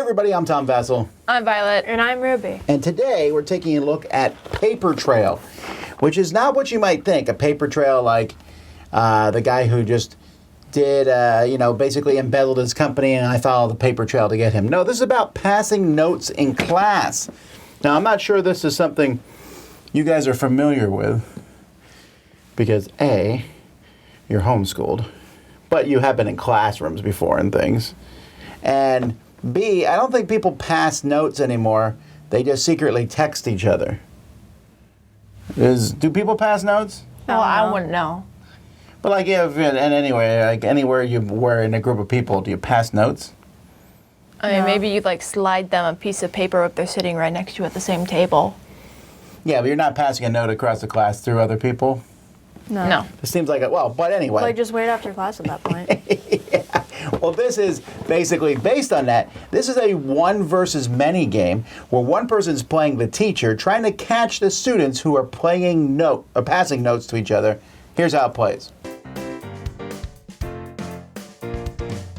everybody, I'm Tom Vessel. I'm Violet. And I'm Ruby. And today we're taking a look at Paper Trail, which is not what you might think. A paper trail like the guy who just did, basically embezzled his company and I followed the paper trail to get him. No, this is about passing notes in class. Now, I'm not sure this is something you guys are familiar with because A, you're homeschooled, but you have been in classrooms before and things. And B, I don't think people pass notes anymore. They just secretly text each other. Do people pass notes? Well, I wouldn't know. But anywhere you were in a group of people, do you pass notes? I mean, maybe you'd slide them a piece of paper if they're sitting right next to you at the same table. Yeah, but you're not passing a note across the class through other people? No. It seems like but anyway. Like, just wait after class at that point. Yeah. Well, this is basically based on that. This is a one versus many game where one person is playing the teacher, trying to catch the students who are passing notes to each other. Here's how it plays.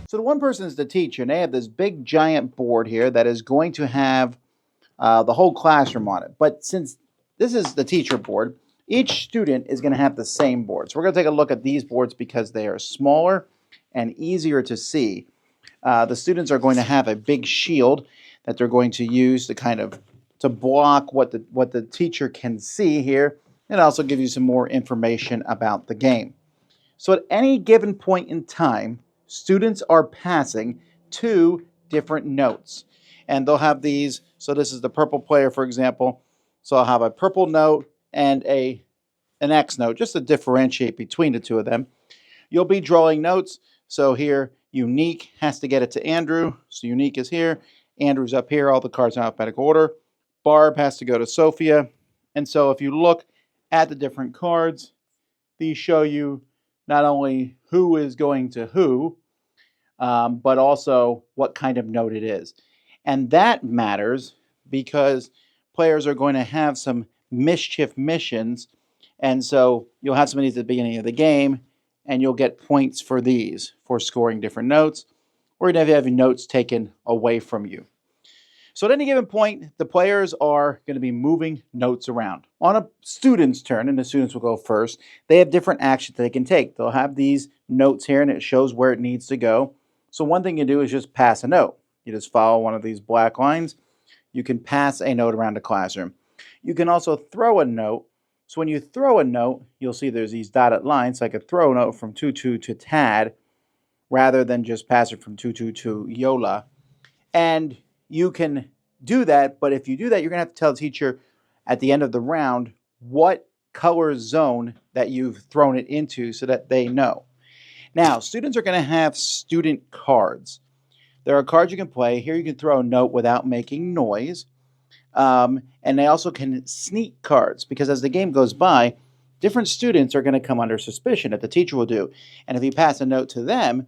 So the one person is the teacher, and they have this big giant board here that is going to have the whole classroom on it. But since this is the teacher board, each student is going to have the same board. So we're going to take a look at these boards because they are smaller and easier to see. The students are going to have a big shield that they're going to use to block what the teacher can see here, and also give you some more information about the game. So at any given point in time, students are passing two different notes. And they'll have these, so this is the purple player, for example. So I'll have a purple note and an X note, just to differentiate between the two of them. You'll be drawing notes. So here, Unique has to get it to Andrew. So Unique is here. Andrew's up here, all the cards in alphabetical order. Barb has to go to Sophia. And so if you look at the different cards, these show you not only who is going to who, but also what kind of note it is. And that matters because players are going to have some mischief missions. And so you'll have some of these at the beginning of the game, and you'll get points for these, for scoring different notes, or even if you have notes taken away from you. So at any given point, the players are going to be moving notes around. On a student's turn, and the students will go first, they have different actions they can take. They'll have these notes here, and it shows where it needs to go. So one thing you do is just pass a note. You just follow one of these black lines. You can pass a note around the classroom. You can also throw a note. So when you throw a note, you'll see there's these dotted lines. So I could throw a note from Tutu to Tad rather than just pass it from Tutu to Yola. And you can do that, but if you do that, you're going to have to tell the teacher at the end of the round what color zone that you've thrown it into so that they know. Now, students are going to have student cards. There are cards you can play. Here you can throw a note without making noise. And they also can sneak cards because as the game goes by, different students are going to come under suspicion that the teacher will do. And if you pass a note to them,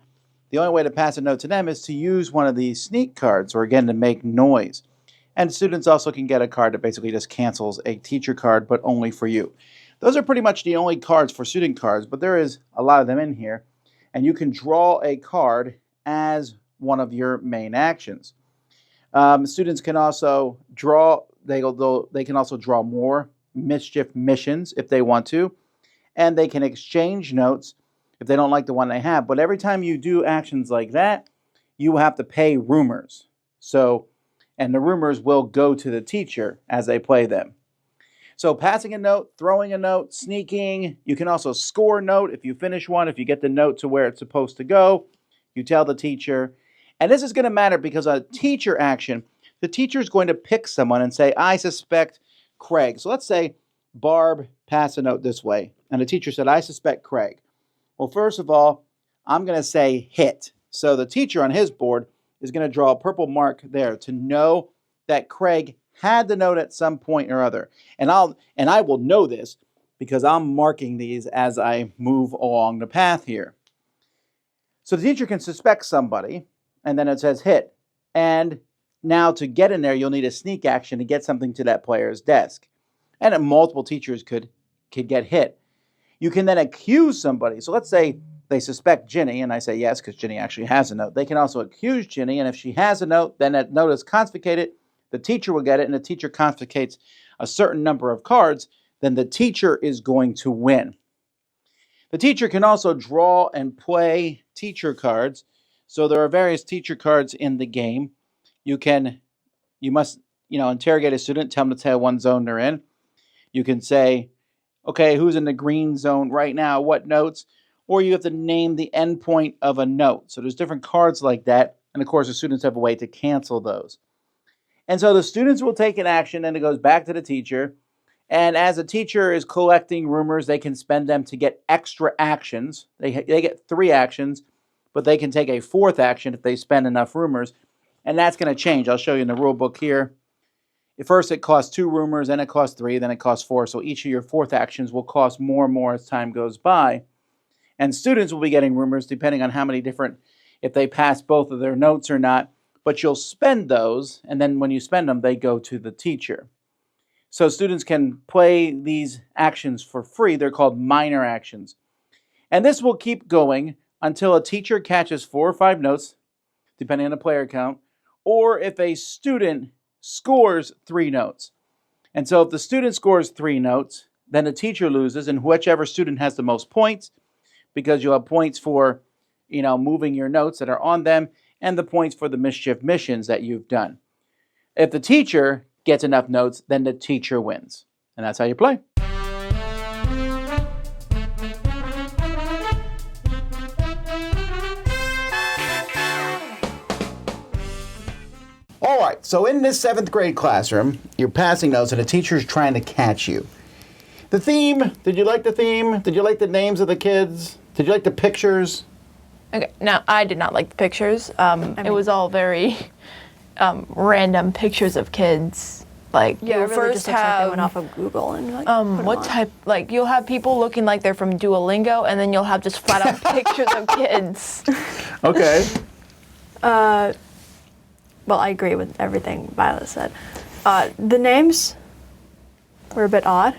the only way to pass a note to them is to use one of these sneak cards, or again, to make noise. And students also can get a card that basically just cancels a teacher card, but only for you. Those are pretty much the only cards for student cards, but there is a lot of them in here. And you can draw a card as one of your main actions. Students can also draw, they can also draw more mischief missions if they want to. And they can exchange notes if they don't like the one they have. But every time you do actions like that, you have to pay rumors. And the rumors will go to the teacher as they play them. So passing a note, throwing a note, sneaking. You can also score a note if you finish one. If you get the note to where it's supposed to go, you tell the teacher. And this is going to matter because a teacher action, the teacher is going to pick someone and say, I suspect Craig. So let's say Barb passed a note this way. And the teacher said, I suspect Craig. Well, first of all, I'm going to say hit. So the teacher on his board is going to draw a purple mark there to know that Craig had the note at some point or other. And I will know this because I'm marking these as I move along the path here. So the teacher can suspect somebody, and then it says hit. And now to get in there, you'll need a sneak action to get something to that player's desk. And multiple teachers could get hit. You can then accuse somebody. So let's say they suspect Ginny, and I say yes because Ginny actually has a note. They can also accuse Ginny, and if she has a note, then that note is confiscated. The teacher will get it, and the teacher confiscates a certain number of cards, then the teacher is going to win. The teacher can also draw and play teacher cards. So there are various teacher cards in the game. You must, interrogate a student, tell them to tell what zone they're in. You can say, okay, who's in the green zone right now? What notes? Or you have to name the endpoint of a note. So there's different cards like that. And of course, the students have a way to cancel those. And so the students will take an action and it goes back to the teacher. And as a teacher is collecting rumors, they can spend them to get extra actions. They get 3 actions, but they can take a 4th action if they spend enough rumors. And that's going to change. I'll show you in the rule book here. At first, it costs 2 rumors, then it costs 3, then it costs 4. So each of your 4th actions will cost more and more as time goes by. And students will be getting rumors depending on how many different, if they pass both of their notes or not. But you'll spend those, and then when you spend them, they go to the teacher. So students can play these actions for free. They're called minor actions. And this will keep going until a teacher catches 4 or 5 notes, depending on the player count, or if a student scores 3 notes. And so if the student scores 3 notes, then the teacher loses, and whichever student has the most points, because you'll have points for, moving your notes that are on them, and the points for the mischief missions that you've done. If the teacher gets enough notes, then the teacher wins. And that's how you play. All right, so in this 7th grade classroom, you're passing notes and the teacher's trying to catch you. The theme, did you like the theme? Did you like the names of the kids? Did you like the pictures? Okay, now I did not like the pictures. It was all very random pictures of kids. Like Yeah, you'll it really first just looks like they have went off of Google and put 'em what on. type? Like you'll have people looking like they're from Duolingo, and then you'll have just flat out pictures of kids. Okay. Well, I agree with everything Violet said. The names were a bit odd.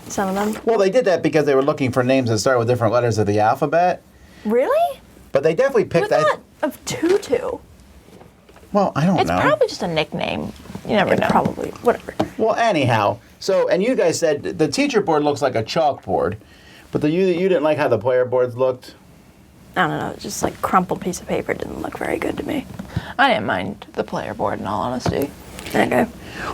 Some of them. Well, they did that because they were looking for names that start with different letters of the alphabet. Really? But they definitely picked With that. that of Tutu. Well, I don't It's know. probably just a nickname. You never know. Probably. Whatever. Well, anyhow. So, and you guys said the teacher board looks like a chalkboard, but you didn't like how the player boards looked. I don't know. Just like crumpled piece of paper didn't look very good to me. I didn't mind the player board, in all honesty. Okay.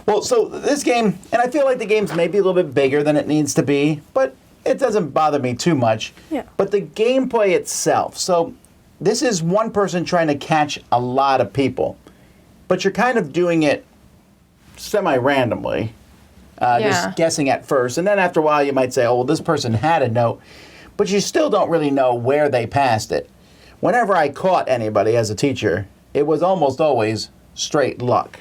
Well, so this game, and I feel like the game's maybe a little bit bigger than it needs to be, but it doesn't bother me too much. Yeah. But the gameplay itself, so this is one person trying to catch a lot of people, but you're kind of doing it semi-randomly, Yeah. just guessing at first, and then after a while you might say, oh, well, this person had a note, but you still don't really know where they passed it. Whenever I caught anybody as a teacher, it was almost always straight luck.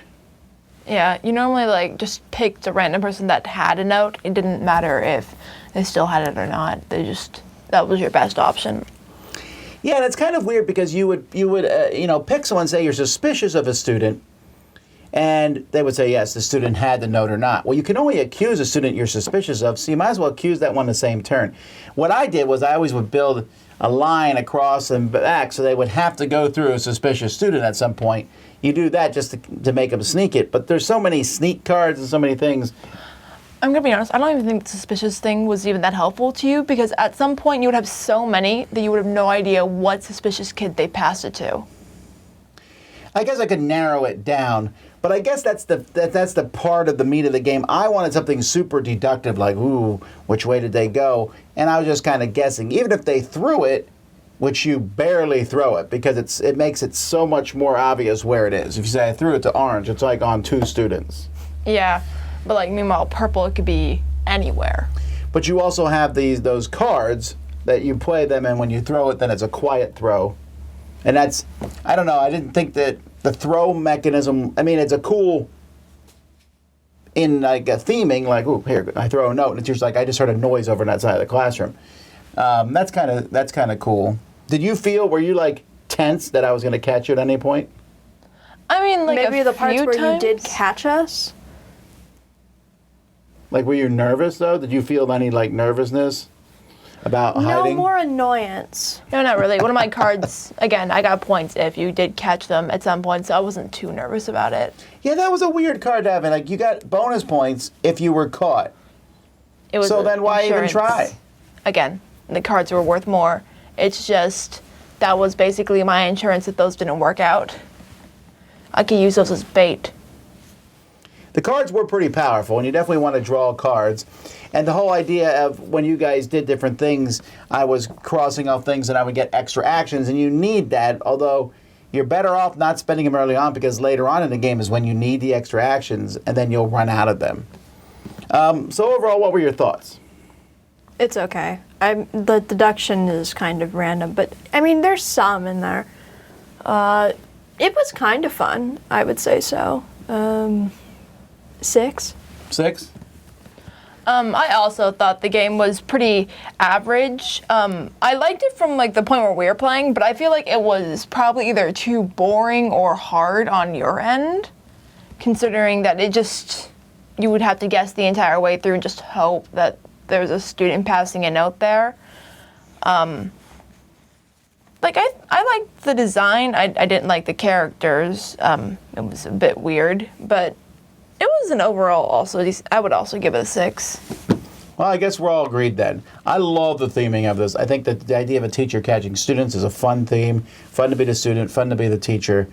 Yeah, you normally just picked a random person that had a note. It didn't matter if they still had it or not. That was your best option. Yeah, and it's kind of weird because you would pick someone, say you're suspicious of a student, and they would say, yes, the student had the note or not. Well, you can only accuse a student you're suspicious of, so you might as well accuse that one the same turn. What I did was I always would build a line across and back so they would have to go through a suspicious student at some point. You do that just to make them sneak it, but there's so many sneak cards and so many things. I'm gonna be honest, I don't even think the suspicious thing was even that helpful to you, because at some point you would have so many that you would have no idea what suspicious kid they passed it to. I guess I could narrow it down, but I guess that's the part of the meat of the game. I wanted something super deductive, like, ooh, which way did they go? And I was just kind of guessing. Even if they threw it, which you barely throw it, because it makes it so much more obvious where it is. If you say I threw it to orange, it's like on 2 students. Yeah, but meanwhile, purple, it could be anywhere. But you also have those cards that you play them, and when you throw it, then it's a quiet throw. And that's, I don't know, I didn't think that the throw mechanism, I mean, it's a cool, in like a theming, like, ooh, here, I throw a note, and it's just like, I just heard a noise over on that side of the classroom. That's kind of cool. Did you feel, were you tense that I was going to catch you at any point? I mean, Maybe a the parts few where times. you did catch us. Were you nervous though? Did you feel any nervousness about No hiding? more annoyance. No, not really. One of my cards, again, I got points if you did catch them at some point, so I wasn't too nervous about it. Yeah, that was a weird card to have. And like, you got bonus points if you were caught. It was So a then why even insurance. try? Again, the cards were worth more. It's just that was basically my insurance if those didn't work out. I could use those as bait. The cards were pretty powerful, and you definitely want to draw cards. And the whole idea of when you guys did different things, I was crossing off things and I would get extra actions, and you need that, although you're better off not spending them early on because later on in the game is when you need the extra actions, and then you'll run out of them. So overall, what were your thoughts? It's okay. The deduction is kind of random, but I mean, there's some in there. It was kind of fun, I would say so. 6. 6? I also thought the game was pretty average. I liked it from like the point where we were playing, but I feel like it was probably either too boring or hard on your end, considering that you would have to guess the entire way through and just hope that there's a student passing a note there. I liked the design. I didn't like the characters. It was a bit weird, but it was an overall also. I would also give it a 6. Well, I guess we're all agreed then. I love the theming of this. I think that the idea of a teacher catching students is a fun theme. Fun to be the student, fun to be the teacher.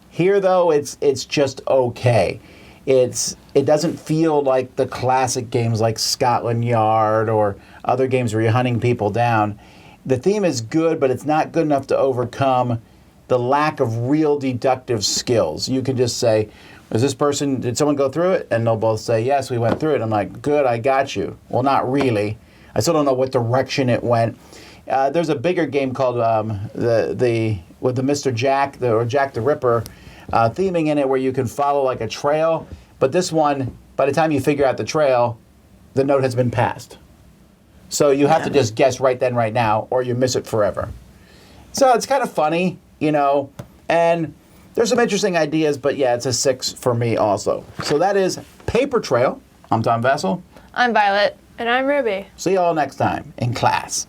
Here, though, it's just okay. It doesn't feel like the classic games like Scotland Yard or other games where you're hunting people down. The theme is good, but it's not good enough to overcome the lack of real deductive skills. You can just say, did someone go through it? And they'll both say, yes, we went through it. I'm like, good, I got you. Well, not really. I still don't know what direction it went. There's a bigger game called with the Mr. Jack, or Jack the Ripper theming in it where you can follow like a trail. But this one, by the time you figure out the trail, the note has been passed. So you have to just guess right then, right now, or you miss it forever. So it's kind of funny, and there's some interesting ideas, but yeah, it's a 6 for me also. So that is Paper Trail. I'm Tom Vessel. I'm Violet. And I'm Ruby. See you all next time in class.